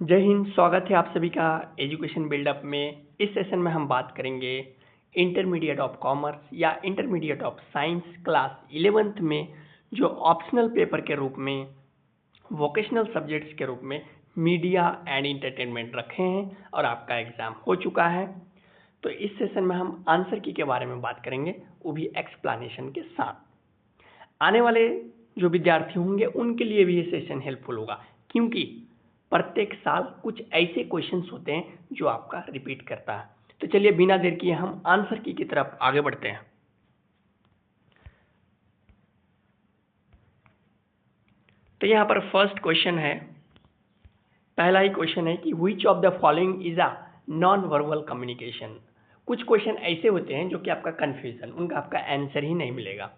जय हिंद। स्वागत है आप सभी का एजुकेशन बिल्डअप में। इस सेशन में हम बात करेंगे इंटरमीडिएट ऑफ कॉमर्स या intermediate of science class 11th में जो ऑप्शनल पेपर के रूप में वोकेशनल सब्जेक्ट्स के रूप में मीडिया एंड इंटरटेनमेंट रखे हैं और आपका एग्ज़ाम हो चुका है। तो इस सेशन में हम आंसर की के बारे में बात करेंगे, वो भी एक्सप्लेनेशन के साथ। आने वाले जो विद्यार्थी होंगे उनके लिए भी ये सेशन हेल्पफुल होगा, क्योंकि प्रत्येक साल कुछ ऐसे क्वेश्चंस होते हैं जो आपका रिपीट करता है। तो चलिए बिना देर किए हम आंसर की तरफ आगे बढ़ते हैं। तो यहाँ पर फर्स्ट क्वेश्चन है, पहला ही क्वेश्चन है कि which of the following is a non verbal communication. कुछ क्वेश्चन ऐसे होते हैं जो कि आपका कन्फ्यूजन, उनका आपका आंसर ही नहीं मिलेगा।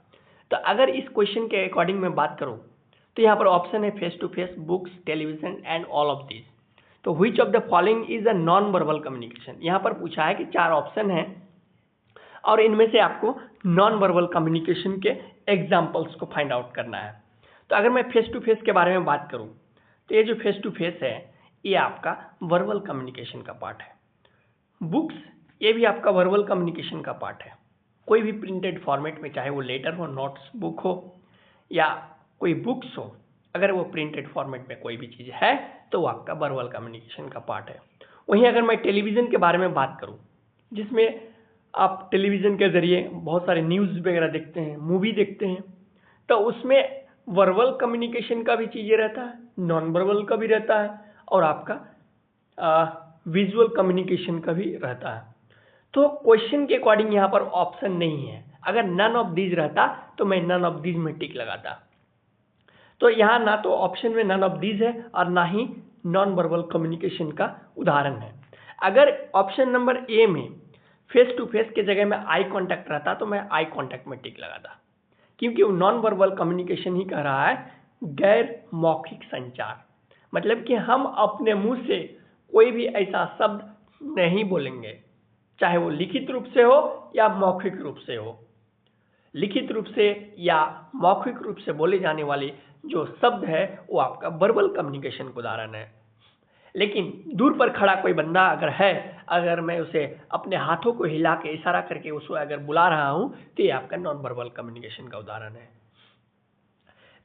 तो अगर इस क्वेश्चन के अकॉर्डिंग मैं बात करूं तो यहाँ पर ऑप्शन है face to face, books, television and all of this. तो which of the following is a non verbal communication. यहाँ पर पूछा है कि 4 ऑप्शन है और इनमें से आपको नॉन वर्बल कम्युनिकेशन के एग्जाम्पल्स को फाइंड आउट करना है। तो अगर मैं फेस टू फेस के बारे में बात करूं तो ये जो फेस टू फेस है ये आपका वर्बल कम्युनिकेशन का पार्ट है। बुक्स, ये भी आपका वर्बल कम्युनिकेशन का पार्ट है। कोई भी प्रिंटेड फॉर्मेट में, चाहे वो लेटर हो, नोट्स बुक हो या कोई बुक्स हो, अगर वो प्रिंटेड फॉर्मेट में कोई भी चीज़ है तो वो आपका वर्बल कम्युनिकेशन का पार्ट है। वहीं अगर मैं टेलीविज़न के बारे में बात करूं, जिसमें आप टेलीविज़न के ज़रिए बहुत सारे न्यूज़ वगैरह देखते हैं, मूवी देखते हैं, तो उसमें वर्बल कम्युनिकेशन का भी चीज़ें रहता है, नॉन वर्बल का भी रहता है और आपका विजुअल कम्युनिकेशन का भी रहता है। तो क्वेश्चन के अकॉर्डिंग यहाँ पर ऑप्शन नहीं है। अगर नन ऑफ दीज रहता तो मैं नन ऑफ दीज में टिक लगाता। तो यहाँ ना तो ऑप्शन में नन ऑफ दीज है और ना ही नॉन वर्बल कम्युनिकेशन का उदाहरण है। अगर ऑप्शन नंबर ए में फेस टू फेस के जगह में आई कॉन्टैक्ट रहता तो मैं आई कॉन्टैक्ट में टिक लगाता, क्योंकि वो नॉन वर्बल कम्युनिकेशन ही कह रहा है, गैर मौखिक संचार। मतलब कि हम अपने मुंह से कोई भी ऐसा शब्द नहीं बोलेंगे, चाहे वो लिखित रूप से हो या मौखिक रूप से हो। लिखित रूप से या मौखिक रूप से बोले जाने वाले जो शब्द है वो आपका वर्बल कम्युनिकेशन का उदाहरण है। लेकिन दूर पर खड़ा कोई बंदा अगर है, अगर मैं उसे अपने हाथों को हिला के इशारा करके उसको अगर बुला रहा हूं तो ये आपका नॉन वर्बल कम्युनिकेशन का उदाहरण है।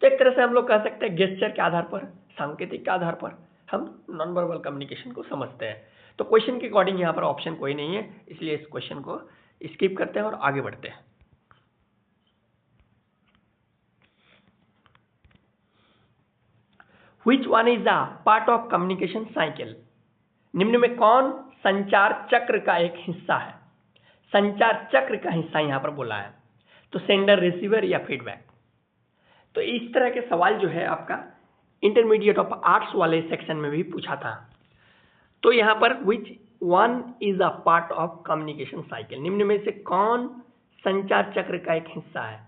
तो एक तरह से हम लोग कह सकते हैं गेस्चर के आधार पर, सांकेतिक के आधार पर हम नॉन वर्बल कम्युनिकेशन को समझते हैं। तो क्वेश्चन के अकॉर्डिंग यहाँ पर ऑप्शन कोई नहीं है, इसलिए इस क्वेश्चन को स्किप करते हैं और आगे बढ़ते हैं। Which one is a part of communication cycle? निम्न में कौन संचार चक्र का एक हिस्सा है? संचार चक्र का हिस्सा यहाँ पर बोला है, तो सेंडर, रिसीवर या फीडबैक। तो इस तरह के सवाल जो है आपका इंटरमीडिएट ऑफ आर्ट्स वाले सेक्शन में भी पूछा था। तो यहाँ पर विच one is a part of communication cycle, निम्न में से कौन संचार चक्र का एक हिस्सा है?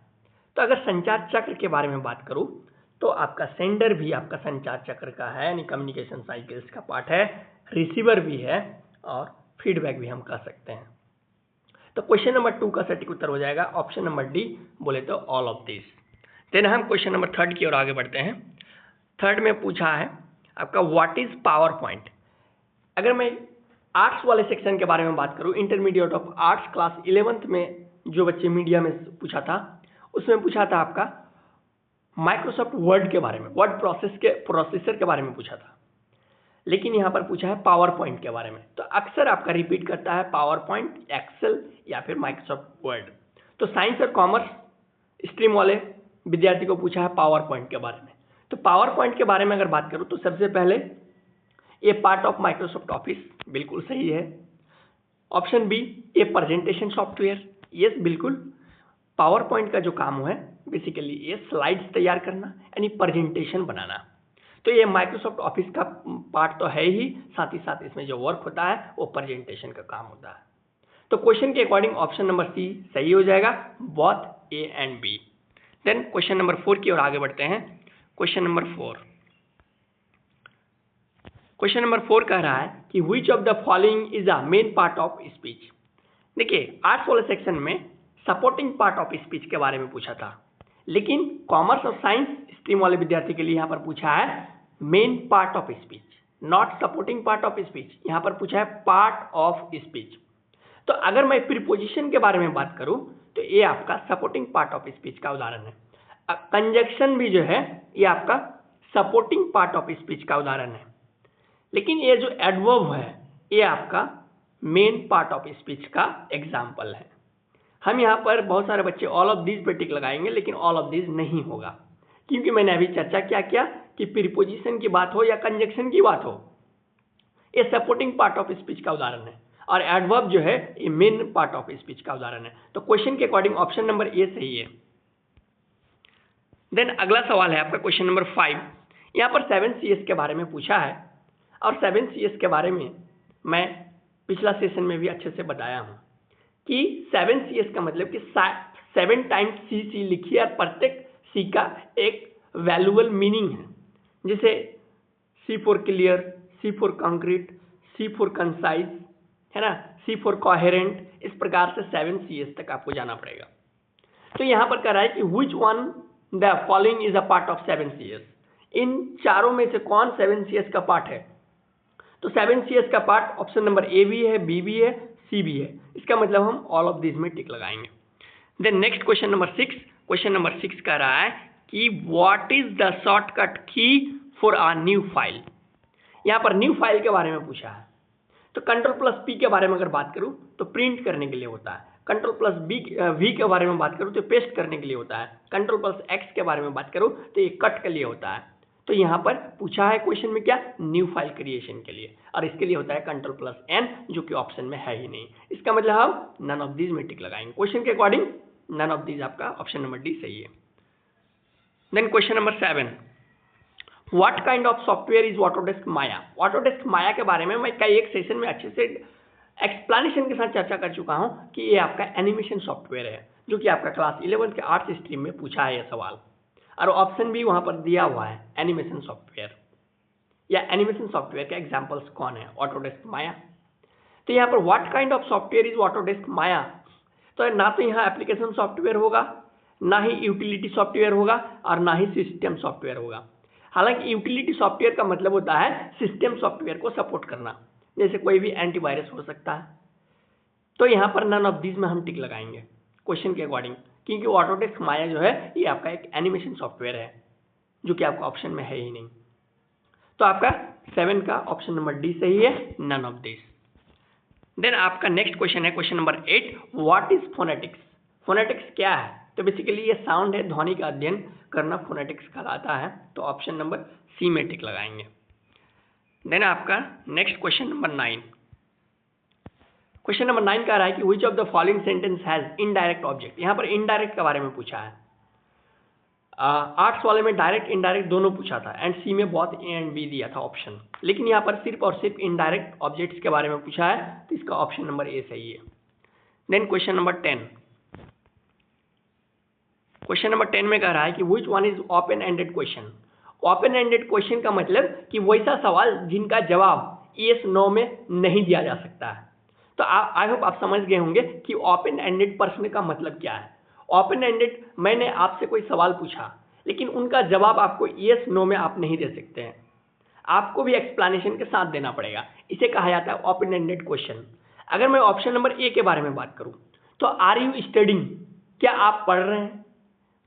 तो अगर संचार चक्र के बारे में बात करूं तो आपका सेंडर भी आपका संचार चक्र का है, यानी कम्युनिकेशन साइकिल्स का पार्ट है, रिसीवर भी है और फीडबैक भी हम कह सकते हैं। तो क्वेश्चन नंबर 2 का सटीक उत्तर हो जाएगा ऑप्शन नंबर डी, बोले तो ऑल ऑफ दिस। देन हम क्वेश्चन नंबर 3 की ओर आगे बढ़ते हैं। थर्ड में पूछा है आपका व्हाट इज पावर पॉइंट। अगर मैं आर्ट्स वाले सेक्शन के बारे में बात करूं, intermediate of arts class 11th में जो बच्चे मीडिया में पूछा था, उसमें पूछा था आपका माइक्रोसॉफ्ट वर्ड के बारे में, वर्ड प्रोसेसर के बारे में पूछा था। लेकिन यहाँ पर पूछा है पावर पॉइंट के बारे में। तो अक्सर आपका रिपीट करता है पावर पॉइंट, एक्सेल या फिर माइक्रोसॉफ्ट वर्ड। तो साइंस और कॉमर्स स्ट्रीम वाले विद्यार्थी को पूछा है पावर पॉइंट के बारे में। तो पावर पॉइंट के बारे में अगर बात करूँ तो सबसे पहले ये पार्ट ऑफ माइक्रोसॉफ्ट ऑफिस, बिल्कुल सही है। ऑप्शन बी, ये प्रेजेंटेशन सॉफ्टवेयर, यस बिल्कुल। पावर पॉइंट का जो काम है बेसिकली ये स्लाइड्स तैयार करना, यानी प्रेजेंटेशन बनाना। तो ये माइक्रोसॉफ्ट ऑफिस का पार्ट तो है ही, साथ ही साथ इसमें जो वर्क होता है वो प्रेजेंटेशन का काम होता है। तो क्वेश्चन के अकॉर्डिंग ऑप्शन नंबर सी सही हो जाएगा, both A and B. Then question number 4 की ओर आगे बढ़ते हैं। क्वेश्चन नंबर 4 कह रहा है कि which of the following is a main part of speech. देखिए आर्ट्स वाले सेक्शन में सपोर्टिंग पार्ट ऑफ स्पीच के बारे में पूछा था, लेकिन कॉमर्स और साइंस स्ट्रीम वाले विद्यार्थी के लिए यहाँ पर पूछा है main part of speech. Not supporting part of speech, यहाँ पर पूछा है पार्ट ऑफ स्पीच। तो अगर मैं प्रीपोजिशन के बारे में बात करूं तो ये आपका सपोर्टिंग पार्ट ऑफ स्पीच का उदाहरण है। कंजक्शन भी जो है ये आपका सपोर्टिंग पार्ट ऑफ स्पीच का उदाहरण है। लेकिन ये जो एडवर्ब है ये आपका मेन पार्ट ऑफ स्पीच का एग्जाम्पल है। हम यहाँ पर बहुत सारे बच्चे ऑल ऑफ दीज पे टिक लगाएंगे, लेकिन ऑल ऑफ दीज नहीं होगा, क्योंकि मैंने अभी चर्चा क्या किया कि प्रीपोजिशन की बात हो या कंजक्शन की बात हो, ये सपोर्टिंग पार्ट ऑफ स्पीच का उदाहरण है, और एडवर्ब जो है ये मेन पार्ट ऑफ स्पीच का उदाहरण है। तो क्वेश्चन के अकॉर्डिंग ऑप्शन नंबर ए सही है। देन अगला सवाल है आपका क्वेश्चन नंबर 5। यहाँ पर 7 CS के बारे में पूछा है, और 7 CS के बारे में मैं पिछला सेशन में भी अच्छे से बताया हूँ कि 7 CS का मतलब कि 7 टाइम्स CC लिखिए और प्रत्येक C का एक वैल्यूएबल मीनिंग है। जैसे C for clear, C for concrete, C for concise, है ना, C फॉर कोहेरेंट, इस प्रकार से 7 CS तक आपको जाना पड़ेगा। तो यहाँ पर कह रहा है कि which one the following is a part of 7 CS, इन चारों में से कौन 7 CS का पार्ट है। तो 7 CS का पार्ट ऑप्शन नंबर ए भी है, बी भी है, सी भी है। इसका मतलब हम ऑल ऑफ दिस में टिक लगाएंगे। Then next question number 6। Question number 6 कह रहा है कि what is the shortcut key for a new file. यहाँ पर न्यू फाइल के बारे में पूछा है। तो Ctrl+P के बारे में अगर बात करूँ तो प्रिंट करने के लिए होता है, Ctrl+V के बारे में बात करूँ तो पेस्ट करने के लिए होता है, Ctrl+X के बारे में बात करूँ तो ये कट के लिए होता है। तो यहाँ पर पूछा है क्वेश्चन में क्या, न्यू फाइल क्रिएशन के लिए, और इसके लिए होता है Ctrl+N, जो कि ऑप्शन में है ही नहीं। इसका मतलब हम नन ऑफ दीज में टिक लगाएंगे। क्वेश्चन के अकॉर्डिंग नन ऑफ दीज आपका ऑप्शन नंबर डी सही है। Then question number 7, what kind of software is Autodesk Maya. Autodesk Maya के बारे में मैं कई एक सेशन में अच्छे से एक्सप्लेनेशन के साथ चर्चा कर चुका हूं कि ये आपका एनिमेशन सॉफ्टवेयर है, जो कि आपका क्लास 11 के आर्ट्स स्ट्रीम में पूछा है यह सवाल, और ऑप्शन भी वहां पर दिया हुआ है एनिमेशन सॉफ्टवेयर, या एनिमेशन सॉफ्टवेयर के एग्जांपल्स कौन है, ऑटोडेस्क माया। तो यहाँ पर what kind of software is Autodesk माया, तो ना तो यहाँ एप्लीकेशन सॉफ्टवेयर होगा, ना ही यूटिलिटी सॉफ्टवेयर होगा, और ना ही सिस्टम सॉफ्टवेयर होगा। हालांकि यूटिलिटी सॉफ्टवेयर का मतलब होता है सिस्टम सॉफ्टवेयर को सपोर्ट करना, जैसे कोई भी एंटीवायरस हो सकता है। तो यहाँ पर नन ऑफ दीज में हम टिक लगाएंगे क्वेश्चन के अकॉर्डिंग, क्योंकि ऑटोडेस्क माया जो है ये आपका एक एनिमेशन सॉफ्टवेयर है, जो कि आपका ऑप्शन में है ही नहीं। तो आपका 7 का ऑप्शन नंबर डी सही है, नन ऑफ दिस। देन आपका नेक्स्ट क्वेश्चन है question number 8, what is phonetics. Phonetics क्या है, तो बेसिकली ये साउंड है, ध्वनि का अध्ययन करना फोनेटिक्स कहलाता है। तो ऑप्शन नंबर सी में टिक लगाएंगे। देन आपका next question number 9। Question number 9 कह रहा है कि which of the following sentence has indirect object. यहाँ पर इनडायरेक्ट के बारे में पूछा है। आर्ट्स वाले में डायरेक्ट इनडायरेक्ट दोनों पूछा था, एंड सी में बहुत ए एंड बी दिया था ऑप्शन, लेकिन यहाँ पर सिर्फ और सिर्फ इनडायरेक्ट ऑब्जेक्ट्स के बारे में पूछा है, तो इसका ऑप्शन नंबर ए सही है। Then question number 10। Question number 10 में कह रहा है कि which one is open ended question. Open ended question का मतलब कि वैसा सवाल जिनका जवाब यस नो में नहीं दिया जा सकता है। तो आई होप आप समझ गए होंगे कि ओपन एंडेड प्रश्न का मतलब क्या है। ओपन एंडेड, मैंने आपसे कोई सवाल पूछा, लेकिन उनका जवाब आपको यस नो में आप नहीं दे सकते हैं, आपको भी एक्सप्लेनेशन के साथ देना पड़ेगा। इसे कहा जाता है ओपन एंडेड क्वेश्चन। अगर मैं ऑप्शन नंबर ए के बारे में बात करूं तो आर यू स्टडिंग, क्या आप पढ़ रहे हैं,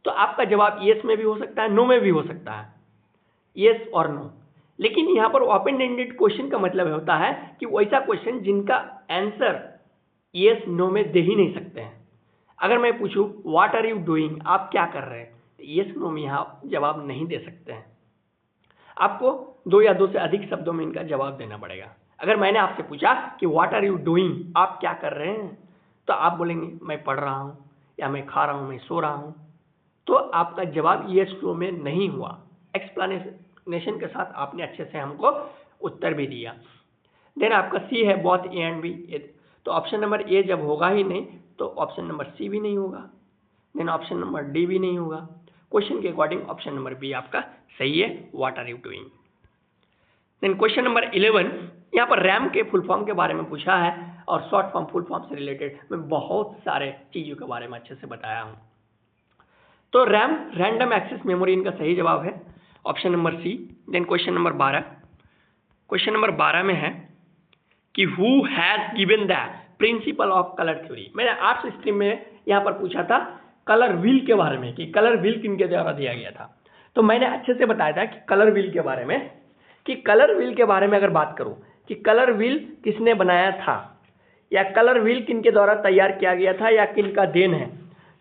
तो आपका जवाब यस में भी हो सकता है, नो में भी हो सकता है, यस और नो। लेकिन यहाँ पर ओपन एंडेड क्वेश्चन का मतलब होता है कि वैसा क्वेश्चन जिनका आंसर यस नो में दे ही नहीं सकते हैं। अगर मैं पूछूं व्हाट आर यू डूइंग, आप क्या कर रहे हैं, तो यस नो में यहाँ जवाब नहीं दे सकते हैं, आपको 2 या 2 से अधिक शब्दों में इनका जवाब देना पड़ेगा। अगर मैंने आपसे पूछा कि व्हाट आर यू डूइंग, आप क्या कर रहे हैं, तो आप बोलेंगे मैं पढ़ रहा हूँ, या मैं खा रहा हूँ, मैं सो रहा हूँ, तो आपका जवाब यस नो में नहीं हुआ। एक्सप्लेनेशन के साथ आपने अच्छे से हमको उत्तर भी दिया। देन आपका सी है बोथ ए एंड बी, तो ऑप्शन नंबर ए जब होगा ही नहीं तो ऑप्शन नंबर सी भी नहीं होगा, देन ऑप्शन नंबर डी भी नहीं होगा। क्वेश्चन के अकॉर्डिंग ऑप्शन नंबर बी आपका सही है, what are you doing. Then question number 11, यहाँ पर रैम के फुल फॉर्म के बारे में पूछा है, और शॉर्ट फॉर्म फुल फॉर्म से रिलेटेड मैं बहुत सारे चीज़ों के बारे में अच्छे से बताया हूँ। तो रैम रैंडम एक्सेस मेमोरी इनका सही जवाब है, option number C. Then question number 12, question number 12 में है कि who has given the principle of colour theory. मैंने आर्ट्स स्ट्रीम में यहाँ पर पूछा था कलर व्हील के बारे में कि कलर व्हील किनके द्वारा दिया गया था। तो मैंने अच्छे से बताया था कि कलर व्हील के बारे में, कि कलर व्हील के बारे में अगर बात करूं कि कलर व्हील किसने बनाया था या कलर व्हील किनके द्वारा तैयार किया गया था या किनका देन है,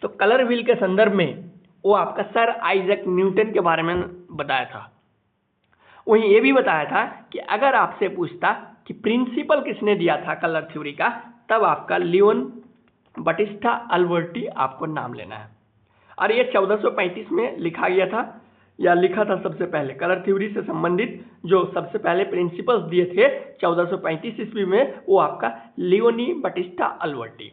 तो कलर व्हील के संदर्भ में वो आपका सर आइजैक न्यूटन के बारे में बताया था। वहीं ये भी बताया था कि अगर आपसे पूछता कि प्रिंसिपल किसने दिया था कलर थ्योरी का, तब आपका लियोन बटिस्टा अल्बर्टी आपको नाम लेना है। और ये 1435 में लिखा गया था या लिखा था सबसे पहले। कलर थ्योरी से संबंधित जो सबसे पहले प्रिंसिपल्स दिए थे 1435 ईस्वी में, वो आपका लियोनी बटिस्टा अल्बर्टी।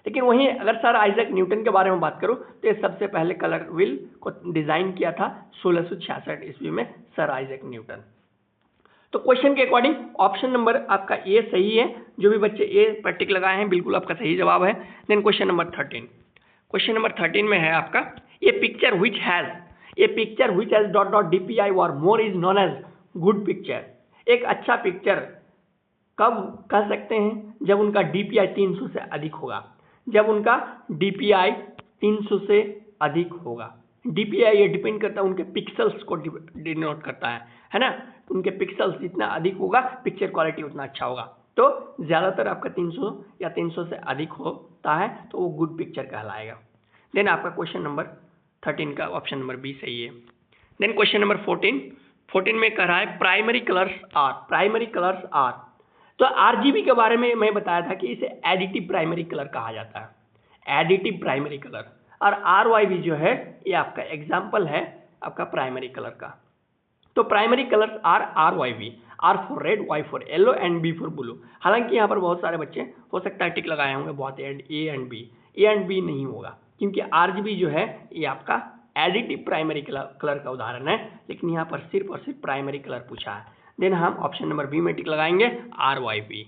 लेकिन वहीं अगर सर आइजैक न्यूटन के बारे में बात करूं तो ये सबसे पहले कलर व्हील को डिजाइन किया था 1666 ईस्वी में सर आइजैक न्यूटन। तो क्वेश्चन के अकॉर्डिंग ऑप्शन नंबर आपका ए सही है। जो भी बच्चे ए पर टिक लगाए हैं बिल्कुल आपका सही जवाब है। Then question number 13, question number 13 में है आपका a picture which has dot dot DPI or more is known as good picture. एक अच्छा पिक्चर कब कह सकते हैं? जब उनका DPI 300 से अधिक होगा। जब उनका DPI 300 से अधिक होगा। DPI ये डिपेंड करता है उनके पिक्सल्स को डिनोट करता है ना। उनके पिक्सल्स जितना अधिक होगा पिक्चर क्वालिटी उतना अच्छा होगा। तो ज़्यादातर आपका 300 या 300 से अधिक होता है तो वो गुड पिक्चर कहलाएगा। देन आपका क्वेश्चन नंबर 13 का ऑप्शन नंबर बी सही है। देन क्वेश्चन नंबर 14 में कह रहा है प्राइमरी कलर्स आर। तो RGB के बारे में मैं बताया था कि इसे एडिटिव प्राइमरी कलर कहा जाता है, एडिटिव प्राइमरी कलर। और RYB जो है ये आपका एग्जाम्पल है आपका प्राइमरी कलर का। तो primary colours are RYB, R for red, Y for yellow and B for blue. हालांकि यहाँ पर बहुत सारे बच्चे हो सकता है टिक लगाए होंगे बहुत A एंड B नहीं होगा, क्योंकि RGB जो है ये आपका एडिटिव प्राइमरी कलर का उदाहरण है, लेकिन यहाँ पर सिर्फ और सिर्फ प्राइमरी कलर पूछा है। देन हम ऑप्शन नंबर बी में टिक लगाएंगे RYB।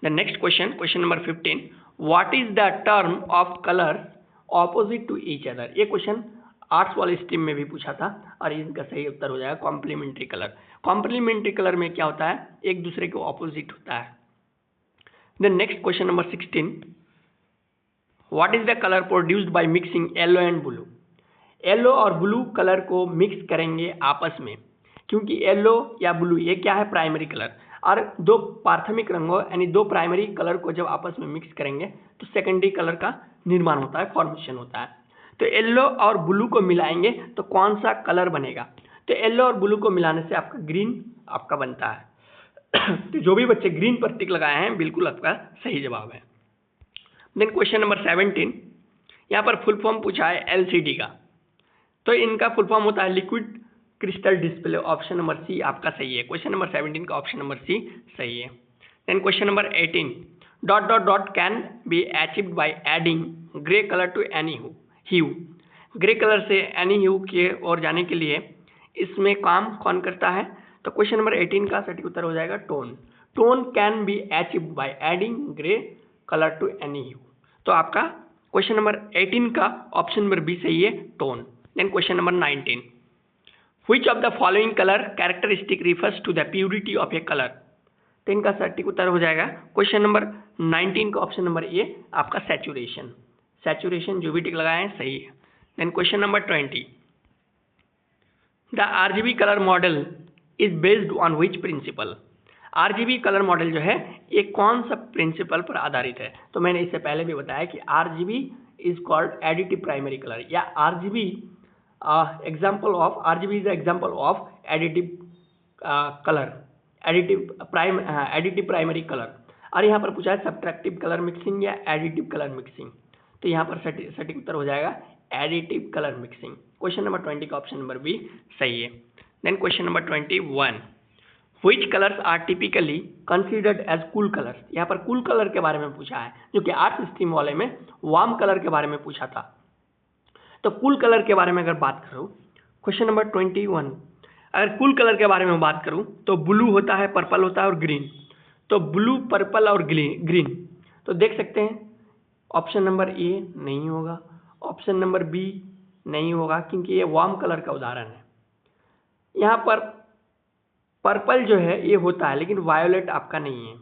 The next question number 15, what is the term of colour opposite to each other. ये क्वेश्चन आर्ट्स वाले स्ट्रीम में भी पूछा था और इनका सही उत्तर हो जाएगा कॉम्प्लीमेंट्री कलर। कॉम्प्लीमेंट्री कलर में क्या होता है? एक दूसरे के ऑपोजिट होता है। Then next question number 16, what is the colour produced by mixing yellow and blue. Yellow और ब्लू कलर को मिक्स करेंगे आपस में, क्योंकि येलो या ब्लू ये क्या है? Primary colour. और दो प्राथमिक रंगों यानी दो प्राइमरी कलर को जब आपस में मिक्स करेंगे तो सेकेंडरी कलर का निर्माण होता है, फॉर्मेशन होता है। तो येलो और ब्लू को मिलाएंगे तो कौन सा कलर बनेगा? तो येलो और ब्लू को मिलाने से आपका ग्रीन आपका बनता है। तो जो भी बच्चे ग्रीन पर टिक लगाए हैं बिल्कुल आपका सही जवाब है। देन क्वेश्चन नंबर 17, यहाँ पर फुल फॉर्म पूछा है LCD का। तो इनका फुल फॉर्म होता है liquid crystal display. Option number C आपका सही है। क्वेश्चन नंबर 17 का ऑप्शन नंबर सी सही है। Then question number 18, dot dot dot can be achieved by adding grey colour to any hue. Grey colour से any hue के ओर जाने के लिए इसमें काम कौन करता है? तो क्वेश्चन नंबर 18 का सटीक उत्तर हो जाएगा tone. Tone can be achieved by adding grey colour to any hue. तो आपका क्वेश्चन नंबर 18 का ऑप्शन नंबर बी सही है, tone. Then question number 19, which of the following colour characteristic refers to the purity of a colour. तो इनका सटीक उत्तर हो जाएगा क्वेश्चन नंबर 19 का ऑप्शन नंबर ए आपका सैचुरेशन। सैचुरेशन जो भी टिक लगाए हैं सही है। Then question number 20, the RGB colour model is based on which principle. RGB colour model जो है ये कौन सा प्रिंसिपल पर आधारित है? तो मैंने इससे पहले भी बताया कि RGB is called additive primary colour या RGB RGB is an example of additive color, additive primary color। और यहाँ पर पूछा है सब्ट्रैक्टिव कलर मिक्सिंग या एडिटिव कलर मिक्सिंग। तो यहाँ पर सटीक उत्तर हो जाएगा additive colour mixing. Question number 20 का ऑप्शन नंबर बी सही है। Then question number 21, which colours are typically considered as cool colours. यहाँ पर कूल कलर के बारे में पूछा है, जो कि आर्ट्स स्ट्रीम वाले में वार्म कलर के बारे में पूछा था। तो कूल कलर के बारे में अगर बात करूं, क्वेश्चन नंबर 21, अगर कूल कलर के बारे में बात करूं तो ब्लू होता है, पर्पल होता है और ग्रीन। तो ब्लू, पर्पल और ग्रीन। तो देख सकते हैं ऑप्शन नंबर ए नहीं होगा, ऑप्शन नंबर बी नहीं होगा, क्योंकि ये वार्म कलर का उदाहरण है। यहाँ पर पर्पल जो है ये होता है, लेकिन वायोलेट आपका नहीं है।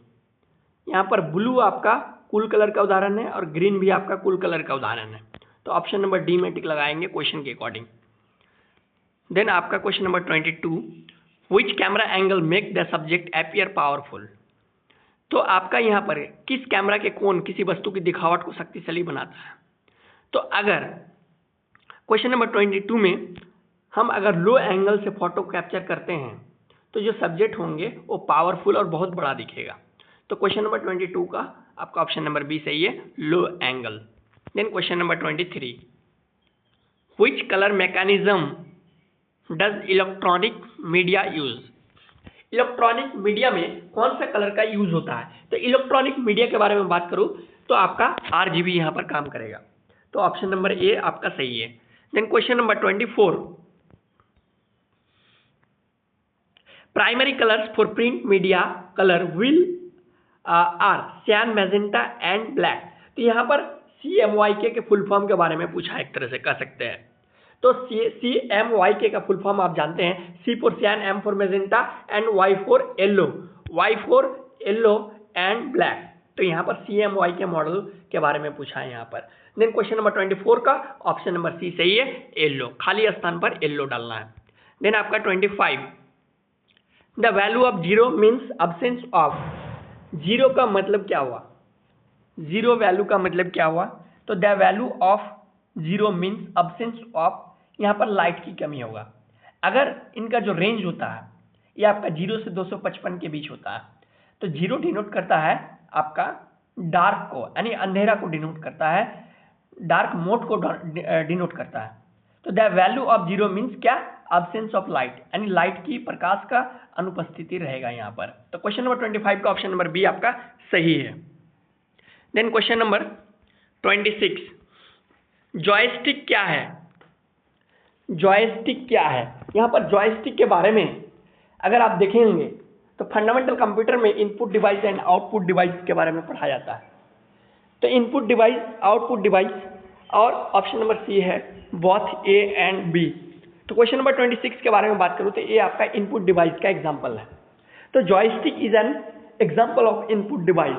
यहाँ पर ब्लू आपका कूल कलर का उदाहरण है और ग्रीन भी आपका कूल कलर का उदाहरण है। तो ऑप्शन नंबर डी में टिक लगाएंगे क्वेश्चन के अकॉर्डिंग। देन आपका question number 22, which camera angle make the subject appear powerful. तो आपका यहाँ पर किस कैमरा के कोण किसी वस्तु की दिखावट को शक्तिशाली बनाता है। तो अगर क्वेश्चन नंबर 22 में हम अगर लो एंगल से फोटो कैप्चर करते हैं तो जो सब्जेक्ट होंगे वो पावरफुल और बहुत बड़ा दिखेगा। तो क्वेश्चन नंबर 22 का आपका ऑप्शन नंबर बी सही है, low angle. Then question number 23, which colour mechanism does electronic media use. Electronic media में कौन सा कलर का यूज होता है। तो इलेक्ट्रॉनिक मीडिया के बारे में बात करूं तो आपका RGB यहाँ पर काम करेगा। तो ऑप्शन नंबर ए आपका सही है। Then question number 24, primary colours for print media colour will are cyan, magenta and black. तो यहाँ पर CMYK के फुल फॉर्म के बारे में पूछा, एक तरह से कह सकते हैं। तो CMYK का फुल फॉर्म आप जानते हैं, C फॉर सियान, M for magenta and Y for yellow and black. तो यहाँ पर CMYK मॉडल के बारे में पूछा है यहाँ पर। देन क्वेश्चन नंबर 24 का ऑप्शन नंबर सी सही है, येलो, खाली स्थान पर येलो डालना है। देन आपका 25, the value of zero means absence of. Zero का मतलब क्या हुआ, जीरो वैल्यू का मतलब क्या हुआ। तो the value of zero means absence of, यहाँ पर लाइट की कमी होगा। अगर इनका जो रेंज होता है ये आपका 0 से 255 के बीच होता है। तो जीरो डिनोट करता है आपका डार्क को, यानी अंधेरा को डिनोट करता है, डार्क मोड को डिनोट करता है। तो the value of zero means क्या, अब्सेंस ऑफ लाइट, यानी लाइट की, प्रकाश का अनुपस्थिति रहेगा यहाँ पर। तो क्वेश्चन नंबर 25 का ऑप्शन नंबर बी आपका सही है। देन क्वेश्चन नंबर 26, जॉयस्टिक क्या है। जॉयस्टिक क्या है, यहाँ पर जॉयस्टिक के बारे में अगर आप देखेंगे तो फंडामेंटल कंप्यूटर में input device and output device के बारे में पढ़ाया जाता है। तो इनपुट डिवाइस, आउटपुट डिवाइस, और ऑप्शन नंबर सी है बोथ ए एंड बी। तो क्वेश्चन नंबर 26 के बारे में बात करूँ तो ये आपका इनपुट डिवाइस का एग्जाम्पल है। तो joystick is an example of input device.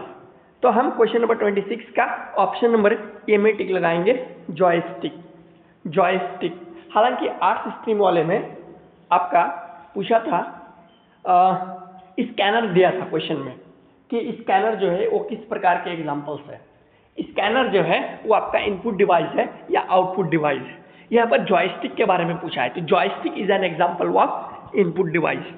तो हम क्वेश्चन नंबर 26 का ऑप्शन नंबर ए में टिक लगाएंगे, जॉयस्टिक। जॉयस्टिक, हालांकि आर्ट्स स्ट्रीम वाले में आपका पूछा था, स्कैनर दिया था क्वेश्चन में कि स्कैनर जो है वो किस प्रकार के एग्जाम्पल्स है। स्कैनर जो है वो आपका इनपुट डिवाइस है या आउटपुट डिवाइस है। यहाँ पर जॉयस्टिक के बारे में पूछा है, तो joystick is an example of input device.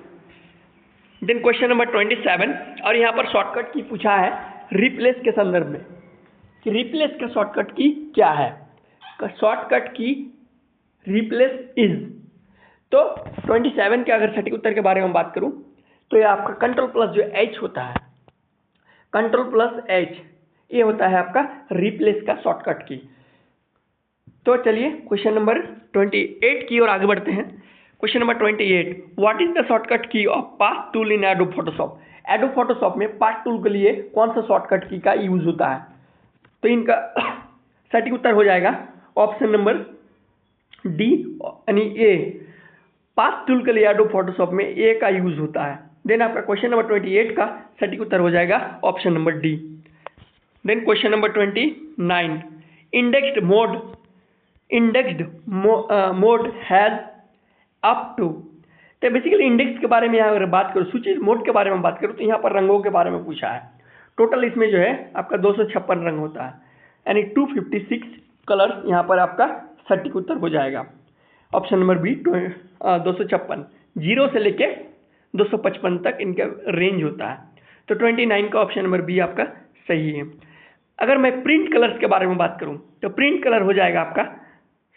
Then question number 27, और यहाँ पर शॉर्टकट की पूछा है रिप्लेस के संदर्भ में कि रिप्लेस का शॉर्टकट की क्या है। शॉर्टकट की रिप्लेस इज। तो 27 के अगर सटीक उत्तर के बारे में बात करूं तो ये आपका कंट्रोल प्लस जो H होता है, कंट्रोल प्लस H, ये होता है आपका रिप्लेस का शॉर्टकट की। तो चलिए क्वेश्चन नंबर 28 की ओर आगे बढ़ते हैं। Question number 28, what is the shortcut key of path tool in Adobe Photoshop. Adobe Photoshop में पाथ टूल के लिए कौन सा शॉर्टकट की का यूज होता है। तो इनका सटीक उत्तर हो जाएगा ऑप्शन नंबर डी, यानी ए। पाथ टूल के लिए एडोब फोटोशॉप में ए का यूज होता है। देन आपका क्वेश्चन नंबर 28 का सटीक उत्तर हो जाएगा option number D. Then question number 29, indexed mode has up to. तो बेसिकली इंडेक्स के बारे में यहाँ अगर बात करूँ, सूचित मोड के बारे में बात करूँ तो यहाँ पर रंगों के बारे में पूछा है। टोटल इसमें जो है आपका 256 रंग होता है, यानी 256 कलर्स यहाँ पर आपका सटीक उत्तर हो जाएगा ऑप्शन नंबर बी। 256, 0 से लेके 255 तक इनका रेंज होता है। तो 29 का ऑप्शन नंबर बी आपका सही है। अगर मैं प्रिंट कलर्स के बारे में बात करूं तो प्रिंट कलर हो जाएगा आपका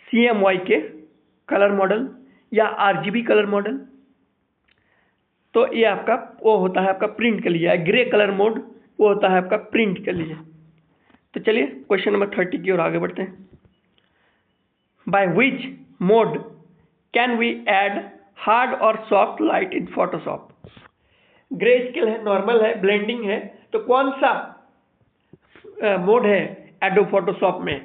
CMYK कलर मॉडल या RGB कलर मॉडल। तो ये आपका वो होता है आपका प्रिंट के लिए। ग्रे कलर मोड वो होता है आपका प्रिंट के लिए। तो चलिए क्वेश्चन नंबर 30 की ओर आगे बढ़ते हैं। By which mode can we add hard or soft light in Photoshop. Grey scale है, नॉर्मल है, ब्लेंडिंग है, तो कौन सा मोड है एडोब फोटोशॉप में